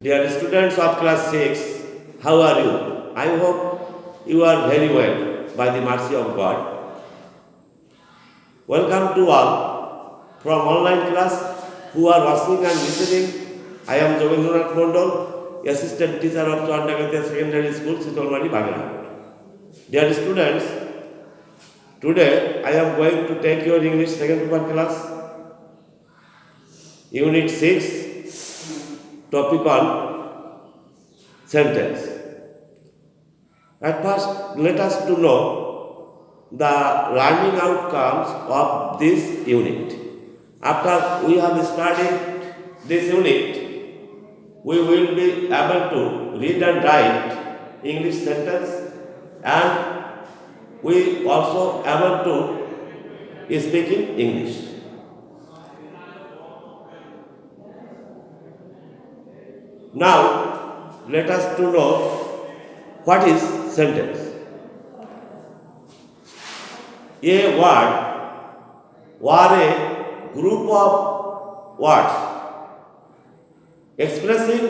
Dear students of class 6, how are you? I hope you are very well by the mercy of God. Welcome to all from online class who are watching and listening. I am Jogendranath Mondol, Assistant Teacher of Chandagatia Secondary School, Sitolmari, Bagalapur. Dear students, today I am going to take your English second paper class, Unit 6, topic on sentence. At first, let us to know the learning outcomes of this unit. After we have studied this unit, we will be able to read and write English sentence, and we also able to speak in English. Now, let us to know what is sentence. A word or a group of words expressing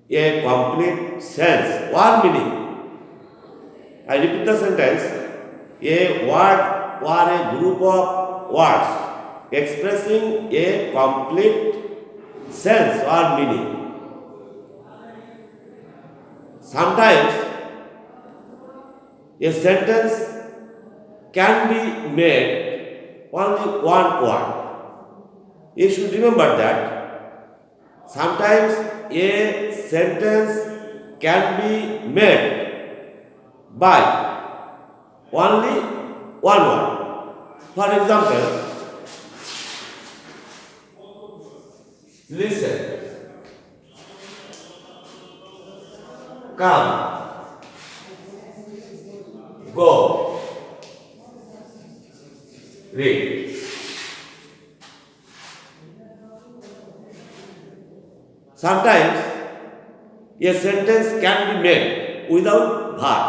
a complete sense or meaning. I repeat the sentence. A word or a group of words expressing a complete sense or meaning. Sometimes a sentence can be made only one word. You should remember that sometimes a sentence can be made by only one word. For example, listen, come, go, read. Sometimes a sentence can be made without verb.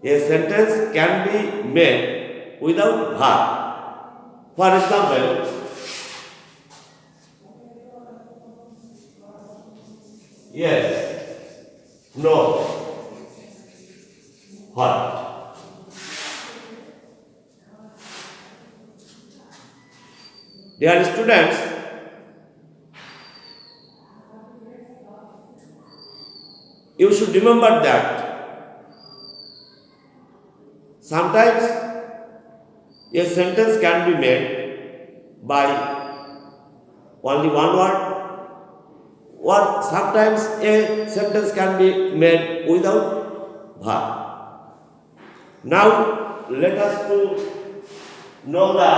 A sentence can be made without verb. For example, yes, no, what. Dear students, you should remember that sometimes a sentence can be made by only one word, or sometimes a sentence can be made without verb. Now let us to know the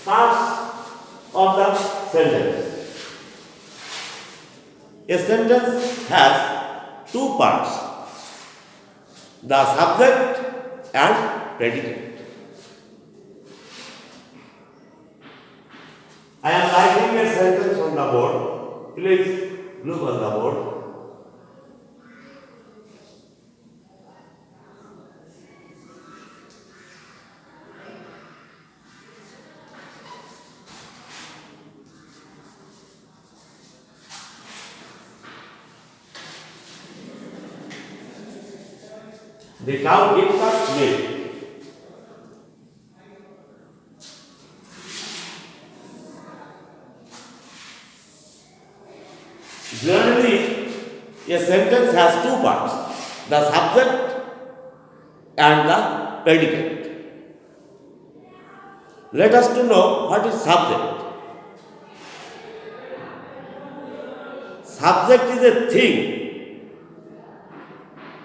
parts of the sentence. A sentence has two parts, the subject and predicate. I am writing a sentence on the board. Please look on the board. The cow gives us milk. Generally, a sentence has two parts, the subject and the predicate. Let us to know what is subject. Subject is a thing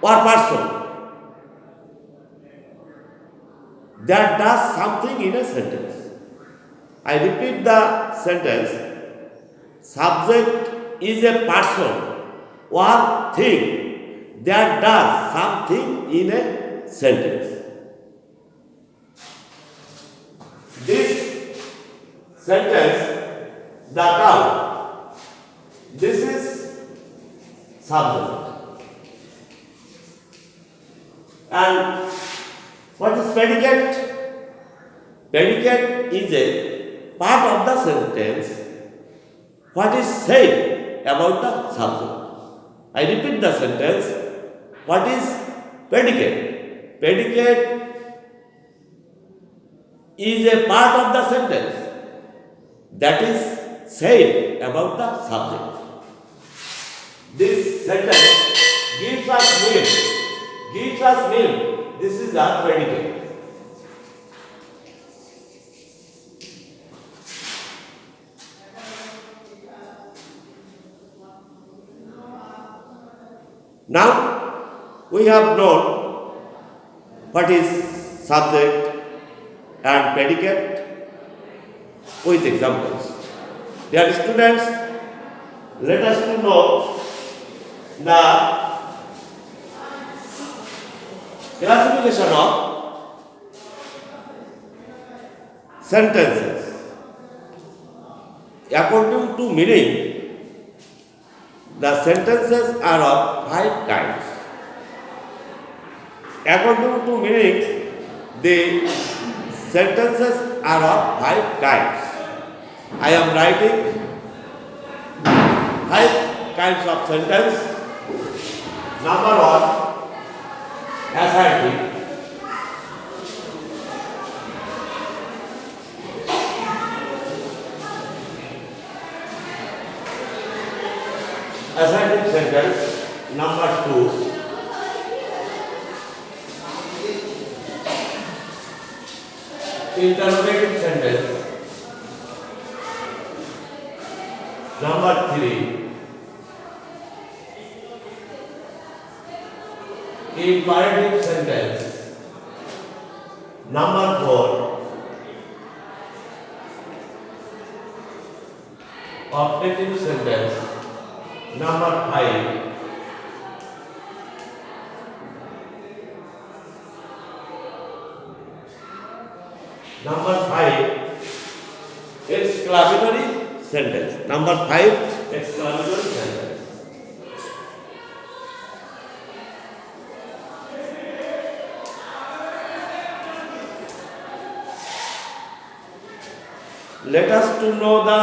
or person that does something in a sentence. I repeat the sentence. Subject is a person or thing that does something in a sentence. This sentence, the cow, this is subject. And what is predicate? Predicate is a part of the sentence what is said about the subject. I repeat the sentence. What is predicate? Predicate is a part of the sentence that is said about the subject. This sentence gives us meaning. Gives us meaning. This is the predicate. Now we have known what is subject and predicate with examples. Dear students, let us to know the classification of sentences. According to meaning, the sentences are of 5 kinds. According to meaning, the sentences are of 5 kinds. I am writing 5 kinds of sentence. Number 1, assertive. Assertive sentence. Number 2, interrogative sentence. Number 3, imperative sentence. Number 4, optative sentence. Number 5, exclamatory sentence. Number 5, exclamatory sentence. Let us to know the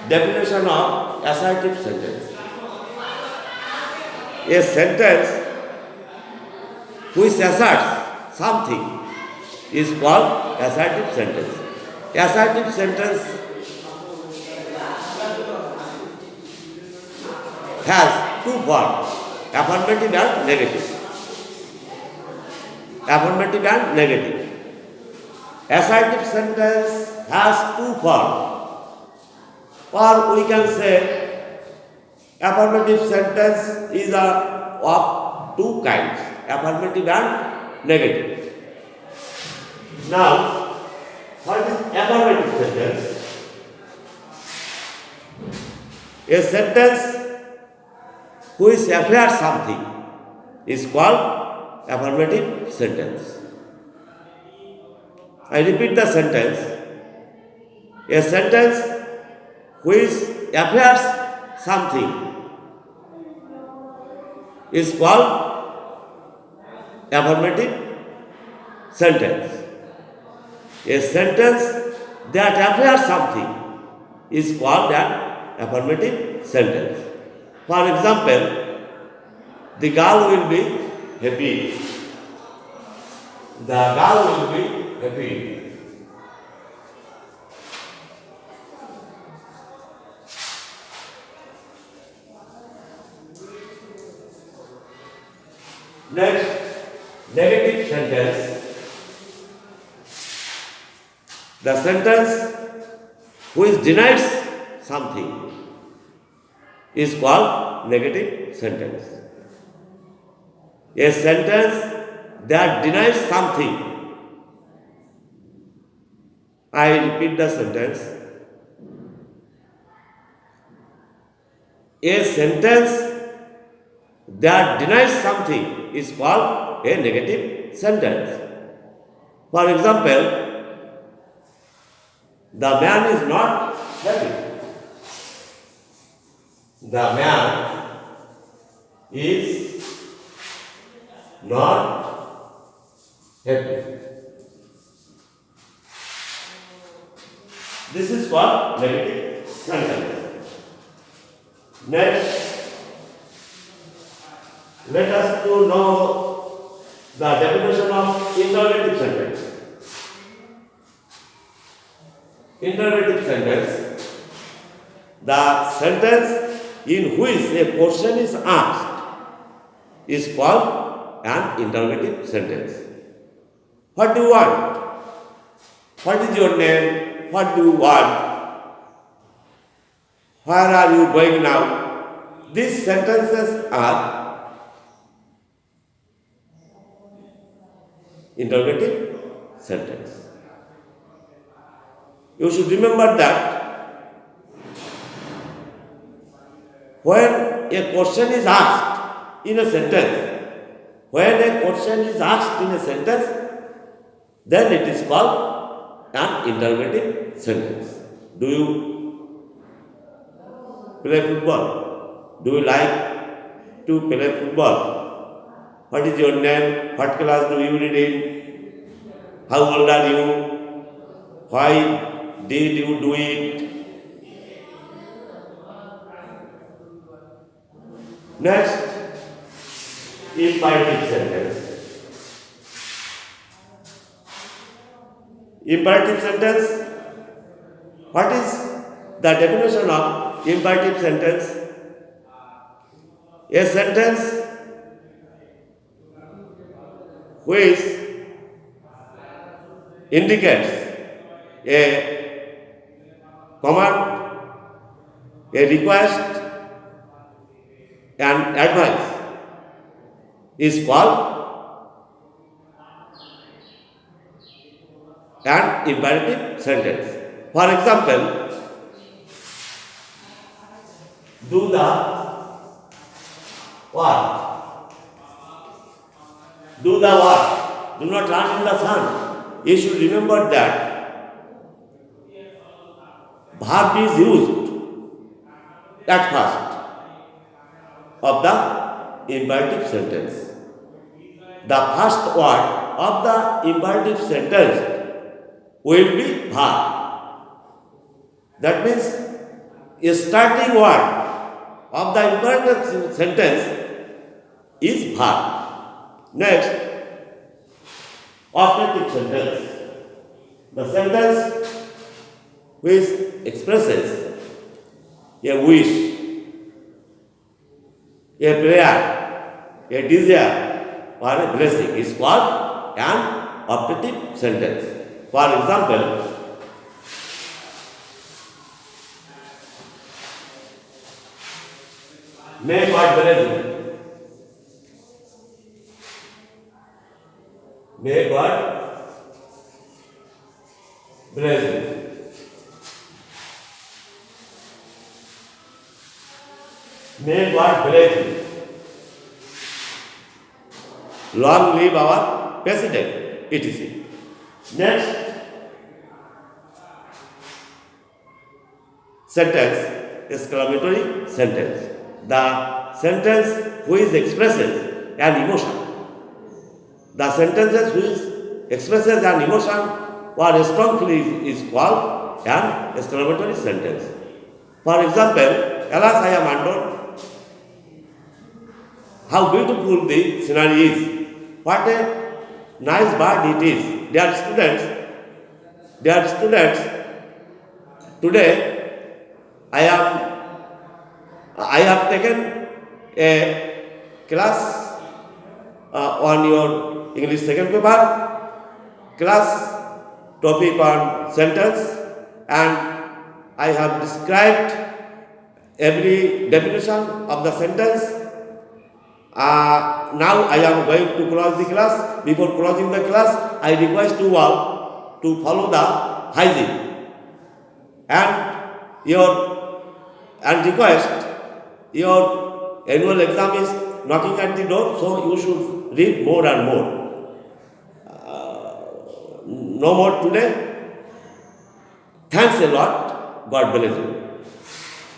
definition of assertive sentence. A sentence which asserts something is called assertive sentence. Assertive sentence has 2 forms, affirmative and negative. Affirmative and negative. Assertive sentence has 2 forms, or we can say affirmative sentence is of 2 kinds, affirmative and negative. Now, what is affirmative sentence? A sentence which affirms something is called affirmative sentence. I repeat the sentence. A sentence which affirms something is called affirmative sentence. A sentence that affirms something is called an affirmative sentence. For example, the girl will be happy. The girl will be happy. Next, negative sentence. The sentence which denies something is called negative sentence. A sentence that denies something. I repeat the sentence. A sentence that denies something is called a negative sentence. For example, the man is not happy. The man is not happy. This is called negative sentence. Next, let us to know the definition of interrogative sentence. Interrogative sentence, the sentence in which a question is asked is called an interrogative sentence. What do you want? What is your name? What do you want? Where are you going now? These sentences are interrogative sentence. You should remember that when a question is asked in a sentence, then it is called an interrogative sentence. Do you play football? Do you like to play football? What is your name? What class do you read in? How old are you? Why did you do it? Next, imperative sentence. Imperative sentence. What is the definition of imperative sentence? A sentence which indicates a command, a request, and advice is called an imperative sentence. For example, do the what? Do the what? Do not land in the sun. You should remember that verb is used at first of the imperative sentence. The first word of the imperative sentence will be verb. That means a starting word of the imperative sentence is verb. Next, operative sentence. The sentence which expresses a wish, a prayer, a desire, or a blessing is called an operative sentence. For example, may God bless you. May God bless you. May God bless you. Long live our president, etc. Next sentence, exclamatory sentence. The sentence which expresses an emotion. The sentences which expresses an emotion or a strong feeling is called an exclamatory sentence. For example, alas, I am wondered how beautiful the scenery is. What a nice bird it is. Dear students, today I have taken a class on your English second paper, class topic on sentence, and I have described every definition of the sentence. Now I am going to close the class. Before closing the class, I request you all to follow the hygiene and request your annual exam is knocking at the door, so you should read more and more. No more today. Thanks a lot. God bless you.